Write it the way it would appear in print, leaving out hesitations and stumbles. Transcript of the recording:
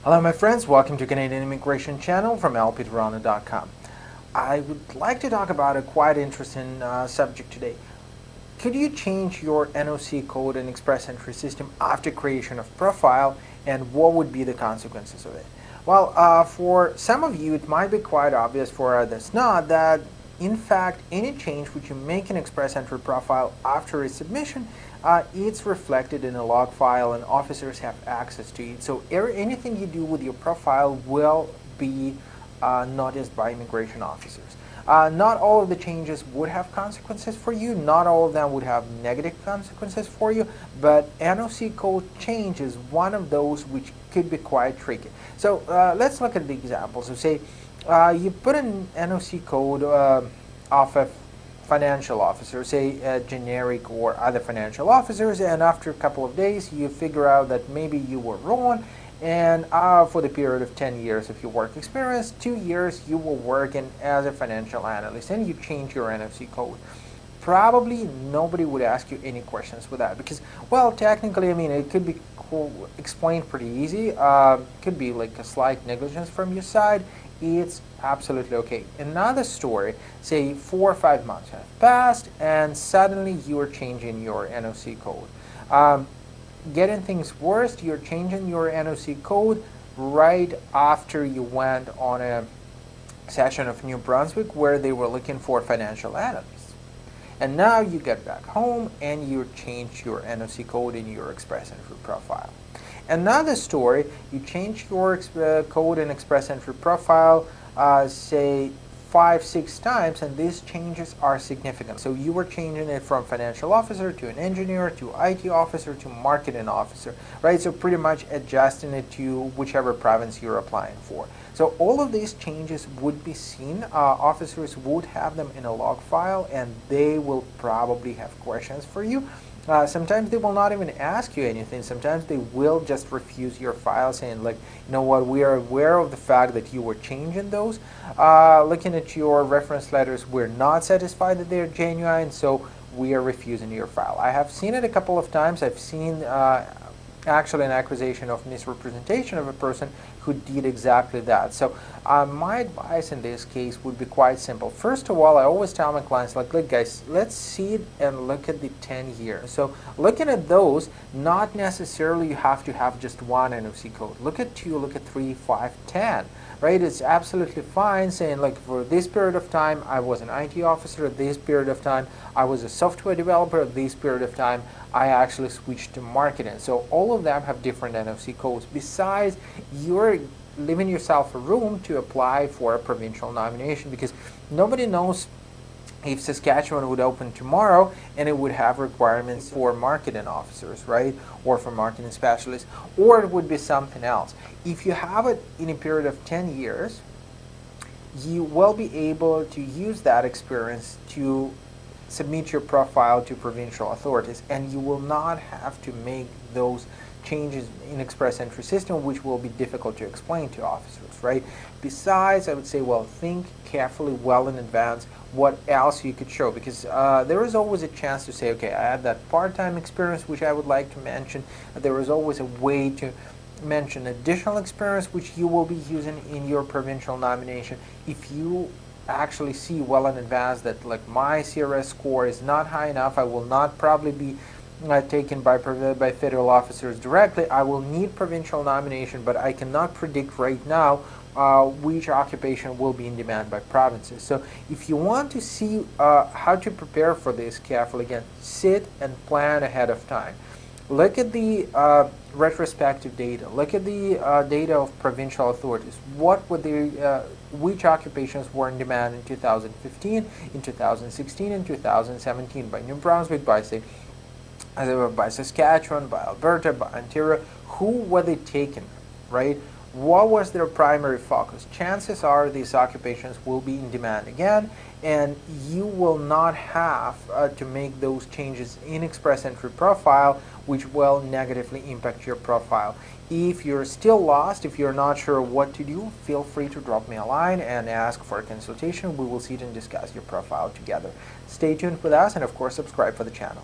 Hello my friends, welcome to Canadian Immigration Channel from lptoronto.com. I would like to talk about a quite interesting subject today. Could you change your NOC code and express entry system after creation of profile, and what would be the consequences of it? Well, for some of you it might be quite obvious, for others not, that in fact any change which you make in express entry profile after a submission, it's reflected in a log file and officers have access to it. So anything you do with your profile will be noticed by immigration officers. Not all of the changes would have consequences for you, not all of them would have negative consequences for you, but NOC code change is one of those which could be quite tricky. So let's look at the example. So say you put an NOC code of a financial officer, say generic or other financial officers, and after a couple of days you figure out that maybe you were wrong, and for the period of 10 years of your work experience, 2 years you were working as a financial analyst and you change your NOC code. Probably nobody would ask you any questions with that because, well, technically, I mean, it could be explained pretty easy. Could be like a slight negligence from your side. It's absolutely okay. Another story, say 4 or 5 months have passed and suddenly you are changing your NOC code. Getting things worse, you're changing your NOC code right after you went on a session of New Brunswick where they were looking for financial analysts. And now you get back home and you change your NOC code in your Express Entry profile. Another story, you change your code in Express Entry profile, say 5-6 times, and these changes are significant. So you were changing it from financial officer to an engineer to IT officer to marketing officer, right? So pretty much adjusting it to whichever province you're applying for. So all of these changes would be seen. Officers would have them in a log file and they will probably have questions for you. Sometimes they will not even ask you anything. Sometimes they will just refuse your file saying like, you know what, we are aware of the fact that you were changing those. Looking at your reference letters, we're not satisfied that they're genuine, so we are refusing your file. I have seen it a couple of times. I've seen actually an accusation of misrepresentation of a person who did exactly that. So my advice in this case would be quite simple. First of all, I always tell my clients, like, look guys, let's see it and look at the 10 years. So looking at those, not necessarily you have to have just one NOC code. Look at 2, look at 3, 5, 10. Right? It's absolutely fine saying like for this period of time I was an IT officer, at this period of time I was a software developer, at this period of time I actually switched to marketing. So all of them have different NOC codes. Besides, you're leaving yourself a room to apply for a provincial nomination because nobody knows if Saskatchewan would open tomorrow and it would have requirements for marketing officers, right? Or for marketing specialists, or it would be something else. If you have it in a period of 10 years, you will be able to use that experience to submit your profile to provincial authorities, and you will not have to make those changes in Express Entry system, which will be difficult to explain to officers, right? Besides, I would say, well, think carefully well in advance what else you could show, because there is always a chance to say, okay, I had that part-time experience which I would like to mention. There is always a way to mention additional experience which you will be using in your provincial nomination. If you actually see well in advance that like my CRS score is not high enough, I will not probably be taken by federal officers directly, I will need provincial nomination, but I cannot predict right now which occupation will be in demand by provinces. So if you want to see how to prepare for this carefully, again, sit and plan ahead of time. Look at the retrospective data. Look at the data of provincial authorities. What were the which occupations were in demand in 2015, in 2016, and 2017 by New Brunswick, by say, by Saskatchewan, by Alberta, by Ontario. Who were they taken, right? What was their primary focus? Chances are these occupations will be in demand again, and you will not have to make those changes in Express Entry profile, which will negatively impact your profile. If you're still lost, if you're not sure what to do, feel free to drop me a line and ask for a consultation. We will sit and discuss your profile together. Stay tuned with us, and of course subscribe for the channel.